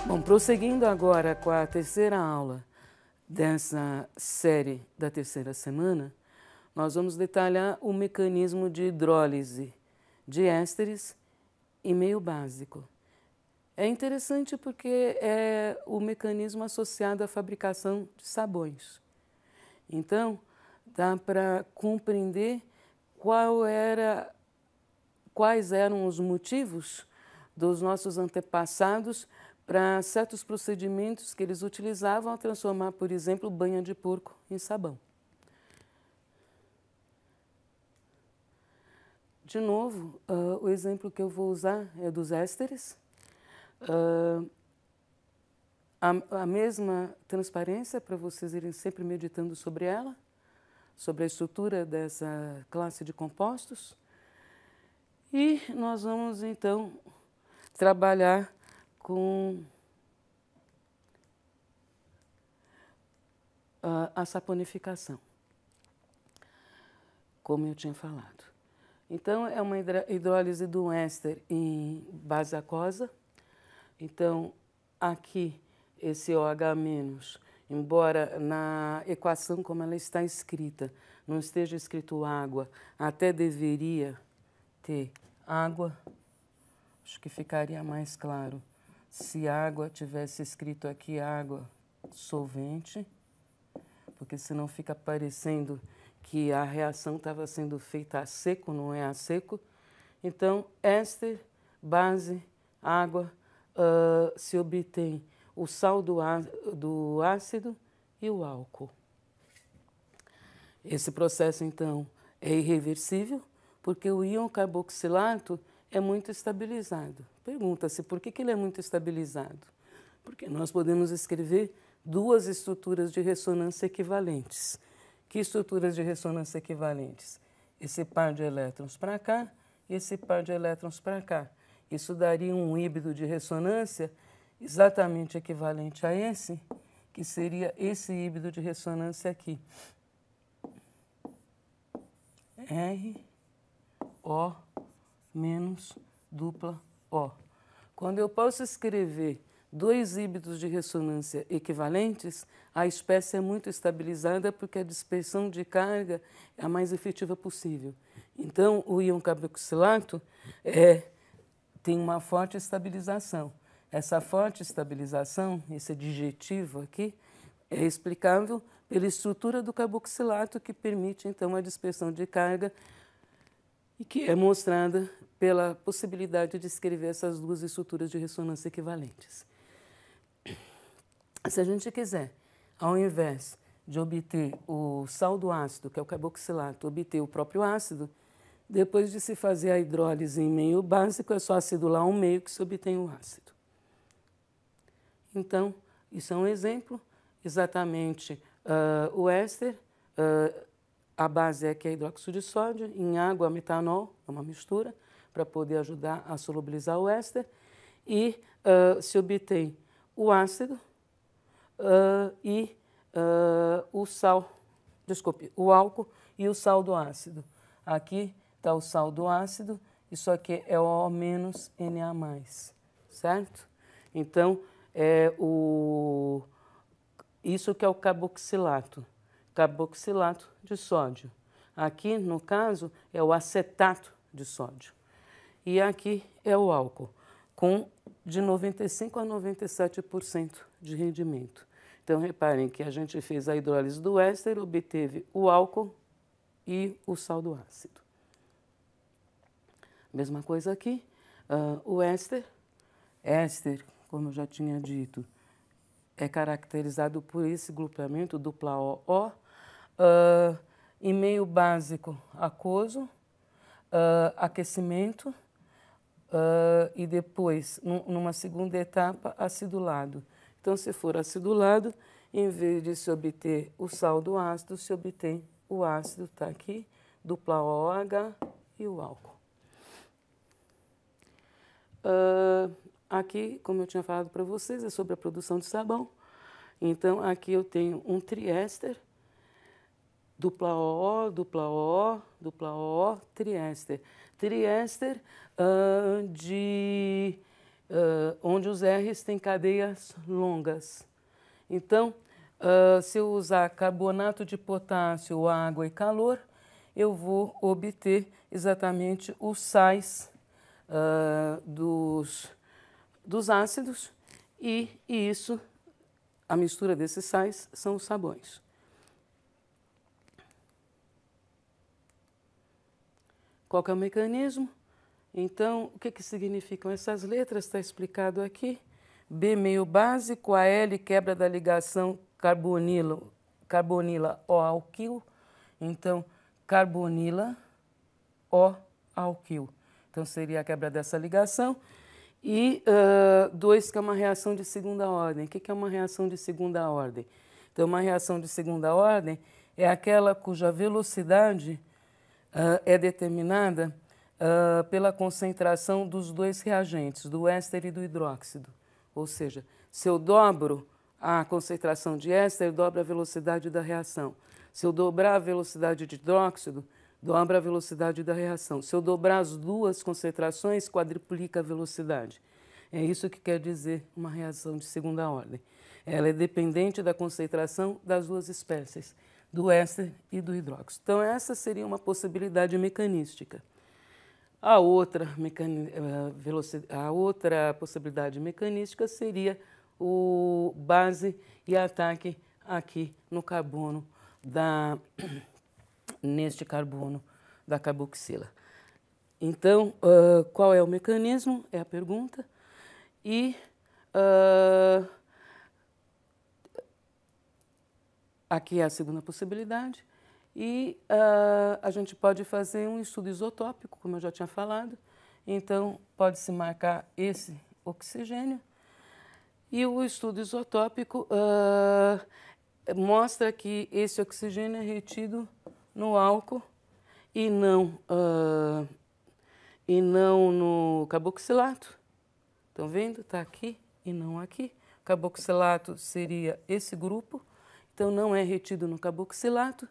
Bom, prosseguindo agora com a terceira aula dessa série da terceira semana, nós vamos detalhar o mecanismo de hidrólise de ésteres em meio básico. É interessante porque é o mecanismo associado à fabricação de sabões. Então, dá para compreender quais eram os motivos dos nossos antepassados para certos procedimentos que eles utilizavam a transformar, por exemplo, banha de porco em sabão. De novo, o exemplo que eu vou usar é dos ésteres. A mesma transparência para vocês irem sempre meditando sobre ela, sobre a estrutura dessa classe de compostos. E nós vamos então trabalhar com a saponificação, como eu tinha falado. Então, é uma hidrólise do éster em base aquosa. Então, aqui, esse OH-, embora na equação como ela está escrita, não esteja escrito água, até deveria ter água. Acho que ficaria mais claro se água tivesse escrito aqui água solvente, porque senão fica parecendo que a reação estava sendo feita a seco, não é a seco. Então, éster, base, água, se obtém o sal do ácido e o álcool. Esse processo, então, é irreversível, porque o íon carboxilato é muito estabilizado. Pergunta-se por que ele é muito estabilizado? Porque nós podemos escrever duas estruturas de ressonância equivalentes. Que estruturas de ressonância equivalentes? Esse par de elétrons para cá e esse par de elétrons para cá. Isso daria um híbrido de ressonância exatamente equivalente a esse, que seria esse híbrido de ressonância aqui. R, O, menos dupla O. Quando eu posso escrever dois híbridos de ressonância equivalentes, a espécie é muito estabilizada porque a dispersão de carga é a mais efetiva possível. Então, o íon carboxilato tem uma forte estabilização. Essa forte estabilização, esse adjetivo aqui, é explicável pela estrutura do carboxilato que permite, então, a dispersão de carga e que é mostrada pela possibilidade de escrever essas duas estruturas de ressonância equivalentes. Se a gente quiser, ao invés de obter o sal do ácido, que é o carboxilato, obter o próprio ácido, depois de se fazer a hidrólise em meio básico, é só acidular um meio que se obtém o ácido. Então, isso é um exemplo, exatamente o éster, a base aqui é hidróxido de sódio, em água metanol, é uma mistura, para poder ajudar a solubilizar o éster, e se obtém o ácido e o sal, desculpe, o álcool e o sal do ácido. Aqui está o sal do ácido, isso aqui é O menos Na+, certo? Então, isso que é o carboxilato de sódio. Aqui, no caso, é o acetato de sódio. E aqui é o álcool, com de 95% a 97% de rendimento. Então, reparem que a gente fez a hidrólise do éster, obteve o álcool e o sal do ácido. Mesma coisa aqui, o éster, como eu já tinha dito, é caracterizado por esse grupamento dupla O, em meio básico aquoso, aquecimento, e depois, numa segunda etapa, acidulado. Então, se for acidulado, em vez de se obter o sal do ácido, se obtém o ácido, está aqui, dupla OH e o álcool. Aqui, como eu tinha falado para vocês, é sobre a produção de sabão. Então, aqui eu tenho um triéster, dupla OO, dupla OO, dupla OO, triéster. Triéster de onde os R's têm cadeias longas. Então, se eu usar carbonato de potássio, água e calor, eu vou obter exatamente os sais dos ácidos e isso, a mistura desses sais, são os sabões. Qual que é o mecanismo? Então, o que significam essas letras? Está explicado aqui. B meio básico, a L quebra da ligação carbonila O-alquil. Então, carbonila O-alquil. Então, seria a quebra dessa ligação. E 2, que é uma reação de segunda ordem. O que é uma reação de segunda ordem? Então, uma reação de segunda ordem é aquela cuja velocidade é determinada pela concentração dos dois reagentes, do éster e do hidróxido. Ou seja, se eu dobro a concentração de éster, dobra a velocidade da reação. Se eu dobrar a velocidade de hidróxido, dobra a velocidade da reação. Se eu dobrar as duas concentrações, quadruplica a velocidade. É isso que quer dizer uma reação de segunda ordem. Ela é dependente da concentração das duas espécies, do éster e do hidróxido. Então, essa seria uma possibilidade mecanística. A outra possibilidade mecanística seria o base e ataque aqui no carbono, neste carbono da carboxila. Então, qual é o mecanismo? É a pergunta. E aqui é a segunda possibilidade. E a gente pode fazer um estudo isotópico, como eu já tinha falado. Então, pode-se marcar esse oxigênio. E o estudo isotópico mostra que esse oxigênio é retido no álcool e não no carboxilato. Estão vendo? Está aqui e não aqui. Carboxilato seria esse grupo. Então, não é retido no carboxilato,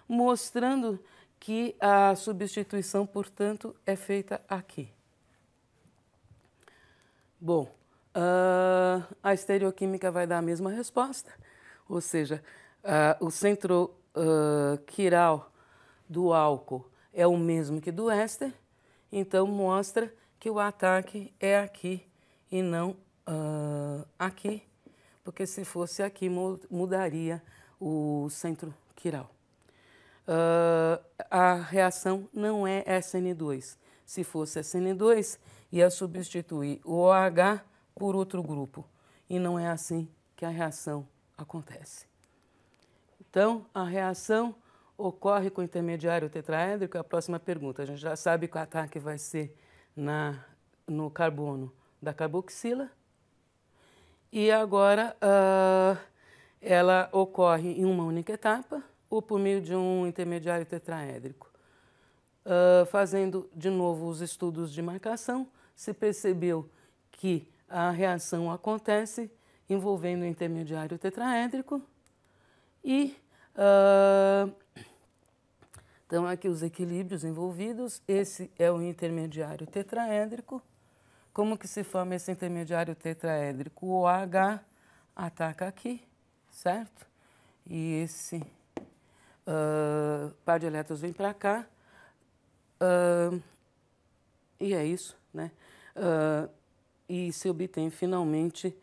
mostrando que a substituição, portanto, é feita aqui. Bom, a estereoquímica vai dar a mesma resposta, ou seja, o centro quiral do álcool é o mesmo que do éster, então mostra que o ataque é aqui e não aqui, porque se fosse aqui mudaria o centro quiral. A reação não é SN2. Se fosse SN2, ia substituir o OH por outro grupo. E não é assim que a reação acontece. Então, a reação ocorre com o intermediário tetraédrico. A próxima pergunta. A gente já sabe que o ataque vai ser no carbono da carboxila. E agora ela ocorre em uma única etapa ou por meio de um intermediário tetraédrico. Fazendo de novo os estudos de marcação, se percebeu que a reação acontece envolvendo o intermediário tetraédrico e então aqui os equilíbrios envolvidos. Esse é o intermediário tetraédrico. Como que se forma esse intermediário tetraédrico? O OH ataca aqui, certo? E esse par de elétrons vem para cá. E é isso, né? E se obtém finalmente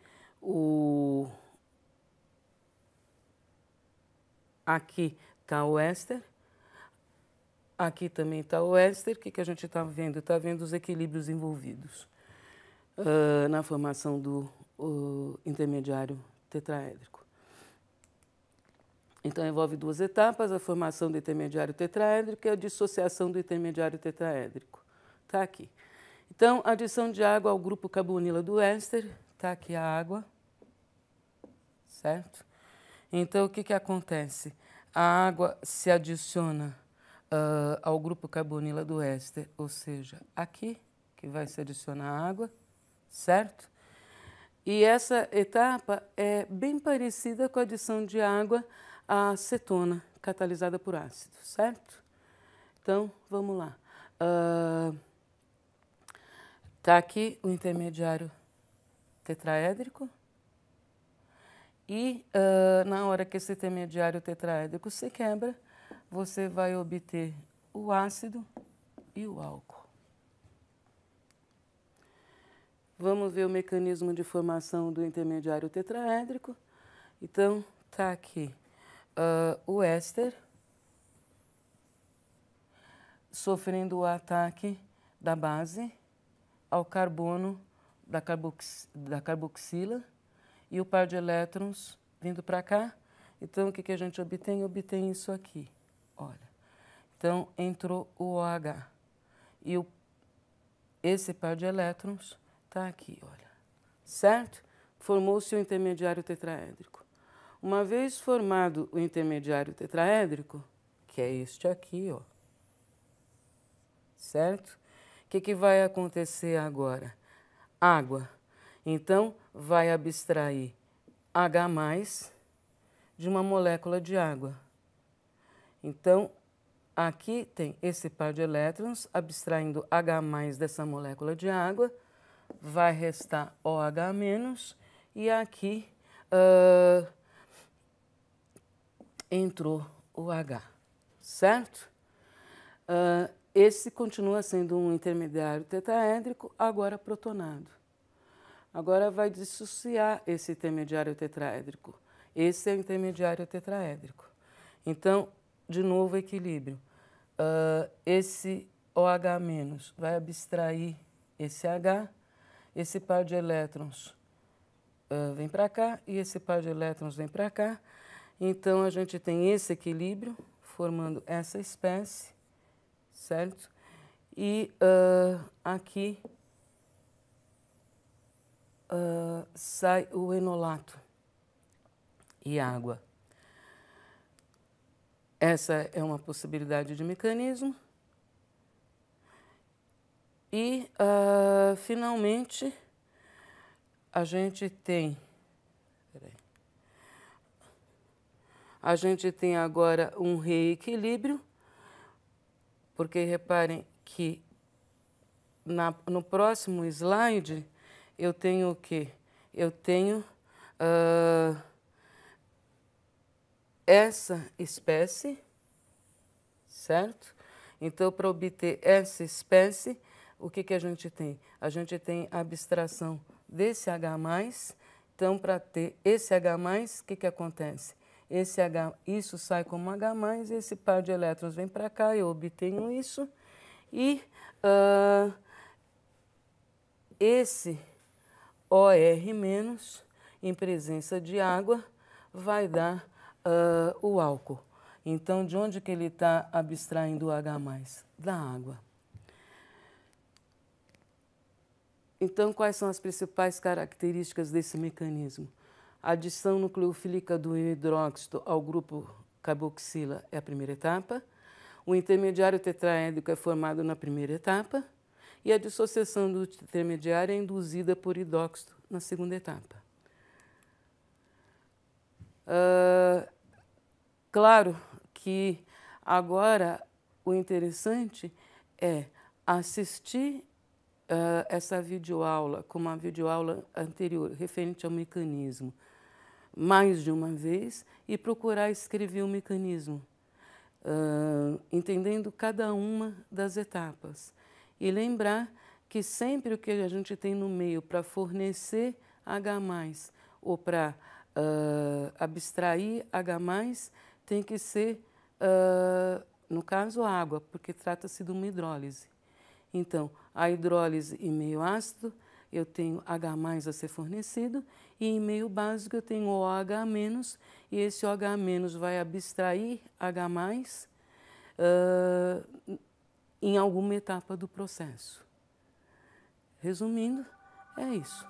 aqui está o éster, aqui também está o éster. O que a gente está vendo? Está vendo os equilíbrios envolvidos na formação do intermediário tetraédrico. Então, envolve duas etapas: a formação do intermediário tetraédrico e a dissociação do intermediário tetraédrico. Está aqui. Então, adição de água ao grupo carbonila do éster. Está aqui a água, certo? Então, o que acontece? A água se adiciona ao grupo carbonila do éster, ou seja, aqui, que vai se adicionar água, certo? E essa etapa é bem parecida com a adição de água à cetona, catalisada por ácido, certo? Então, vamos lá. Está aqui o intermediário tetraédrico. E na hora que esse intermediário tetraédrico se quebra, você vai obter o ácido e o álcool. Vamos ver o mecanismo de formação do intermediário tetraédrico. Então, está aqui o éster sofrendo o ataque da base ao carbono da carboxila e o par de elétrons vindo para cá. Então, o que a gente obtém? Obtém isso aqui, olha. Então, entrou o OH e esse par de elétrons está aqui, olha, certo? Formou-se o intermediário tetraédrico. Uma vez formado o intermediário tetraédrico, que é este aqui, ó, certo? O que vai acontecer agora? Água. Então, vai abstrair H+ de uma molécula de água. Então, aqui tem esse par de elétrons abstraindo H+ dessa molécula de água, vai restar OH- e aqui entrou o H, certo? Esse continua sendo um intermediário tetraédrico, agora protonado. Agora vai dissociar esse intermediário tetraédrico. Esse é o intermediário tetraédrico. Então, de novo, equilíbrio. Esse OH- vai abstrair esse H, esse par de elétrons vem para cá e esse par de elétrons vem para cá. Então, a gente tem esse equilíbrio formando essa espécie, certo? E aqui sai o enolato e água. Essa é uma possibilidade de mecanismo. E, finalmente, a gente tem agora um reequilíbrio, porque reparem que no próximo slide eu tenho o quê? Eu tenho essa espécie, certo? Então, para obter essa espécie, o que a gente tem? A gente tem a abstração desse H+. Então, para ter esse H+, o que acontece? Isso sai como H+, esse par de elétrons vem para cá, eu obtenho isso. E esse OR-, em presença de água, vai dar o álcool. Então, de onde que ele está abstraindo o H+? Da água. Então, quais são as principais características desse mecanismo? A adição nucleofílica do hidróxido ao grupo carboxila é a primeira etapa. O intermediário tetraédrico é formado na primeira etapa. E a dissociação do intermediário é induzida por hidróxido na segunda etapa. Claro que agora o interessante é assistir essa videoaula, como a videoaula anterior, referente ao mecanismo, mais de uma vez e procurar escrever o mecanismo, entendendo cada uma das etapas. E lembrar que sempre o que a gente tem no meio para fornecer H+, ou para abstrair H+, tem que ser, no caso, água, porque trata-se de uma hidrólise. Então, a hidrólise em meio ácido, eu tenho H+ a ser fornecido, e em meio básico eu tenho OH-, e esse OH- vai abstrair H+, em alguma etapa do processo. Resumindo, é isso.